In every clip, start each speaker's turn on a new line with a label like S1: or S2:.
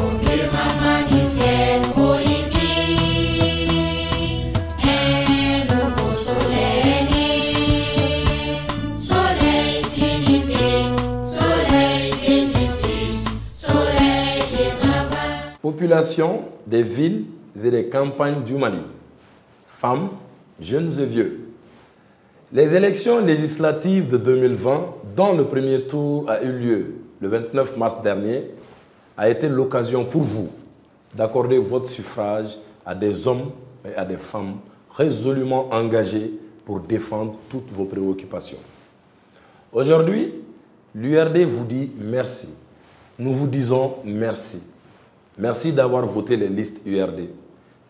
S1: Confirmement de cette politique, un nouveau soleil né, soleil d'unité, soleil de justice, soleil de travail.
S2: Population des villes et des campagnes du Mali, femmes, jeunes et vieux. Les élections législatives de 2020, dont le premier tour a eu lieu le 29 mars dernier, a été l'occasion pour vous d'accorder votre suffrage à des hommes et à des femmes résolument engagés pour défendre toutes vos préoccupations. Aujourd'hui, l'URD vous dit merci. Nous vous disons merci. Merci d'avoir voté les listes URD.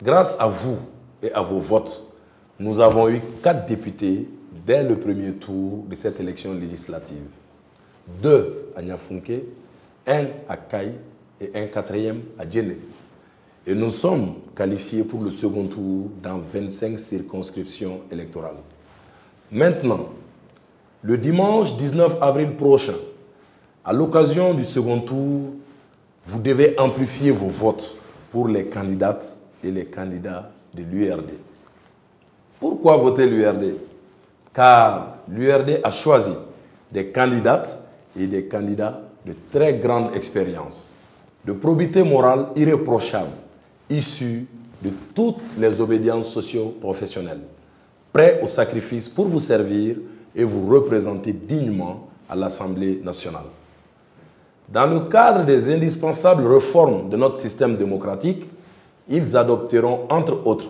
S2: Grâce à vous et à vos votes, nous avons eu 4 députés dès le premier tour de cette élection législative. 2 à Niafunke, 1 à Kaï et un 4e à Djéné. Et nous sommes qualifiés pour le second tour dans 25 circonscriptions électorales. Maintenant, le dimanche 19 avril prochain, à l'occasion du second tour, vous devez amplifier vos votes pour les candidates et les candidats de l'URD. Pourquoi voter l'URD? Car l'URD a choisi des candidates et des candidats de très grande expérience, de probité morale irréprochable, issus de toutes les obédiences socio-professionnelles, prêts au sacrifice pour vous servir et vous représenter dignement à l'Assemblée nationale. Dans le cadre des indispensables réformes de notre système démocratique, ils adopteront, entre autres,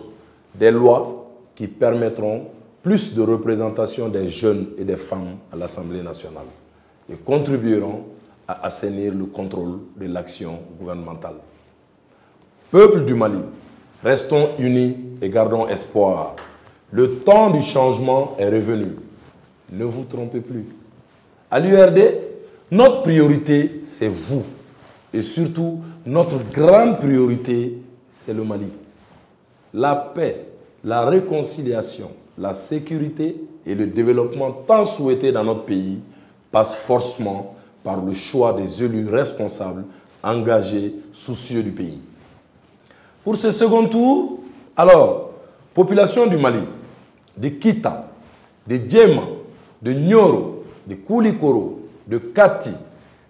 S2: des lois qui permettront plus de représentation des jeunes et des femmes à l'Assemblée nationale et contribueront à assainir le contrôle de l'action gouvernementale. Peuple du Mali, restons unis et gardons espoir. Le temps du changement est revenu. Ne vous trompez plus. À l'URD, notre priorité, c'est vous. Et surtout, notre grande priorité, c'est le Mali. La paix, la réconciliation, la sécurité et le développement tant souhaités dans notre pays passent forcément par le choix des élus responsables, engagés, soucieux du pays. Pour ce second tour, alors, population du Mali, de Kita, de Djema, de Nyoro, de Koulikoro, de Kati,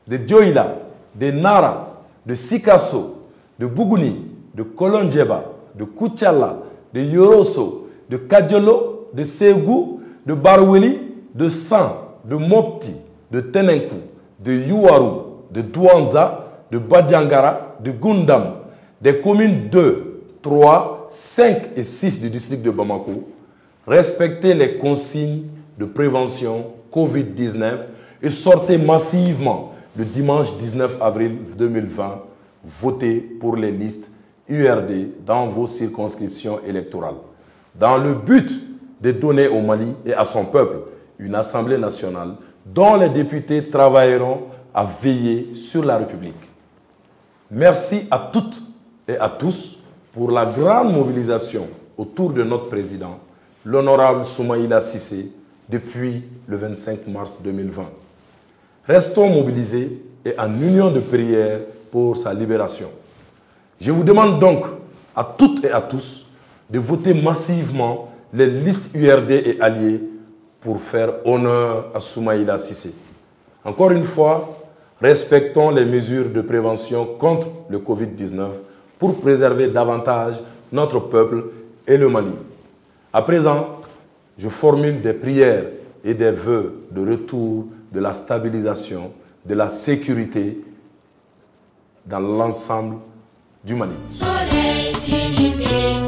S2: de Dioïla, de Nara, de Sikasso, de Bougouni, de Kolondjeba, de Koutiala, de Yoroso, de Kadjolo, de Ségou, de Baroueli, de San, de Mopti, de Tenenkou, de Youarou, de Douanza, de Badiangara, de Gundam, des communes 2, 3, 5 et 6 du district de Bamako, respectez les consignes de prévention Covid-19 et sortez massivement le dimanche 19 avril 2020, votez pour les listes URD dans vos circonscriptions électorales, dans le but de donner au Mali et à son peuple une Assemblée nationale dont les députés travailleront à veiller sur la République. Merci à toutes et à tous pour la grande mobilisation autour de notre président, l'honorable Soumaïla Cissé, depuis le 25 mars 2020. Restons mobilisés et en union de prière pour sa libération. Je vous demande donc à toutes et à tous de voter massivement les listes URD et alliés pour faire honneur à Soumaïla Cissé. Encore une fois, respectons les mesures de prévention contre le Covid-19 pour préserver davantage notre peuple et le Mali. À présent, je formule des prières et des vœux de retour de la stabilisation, de la sécurité dans l'ensemble du Mali.
S1: Soleil d'unité.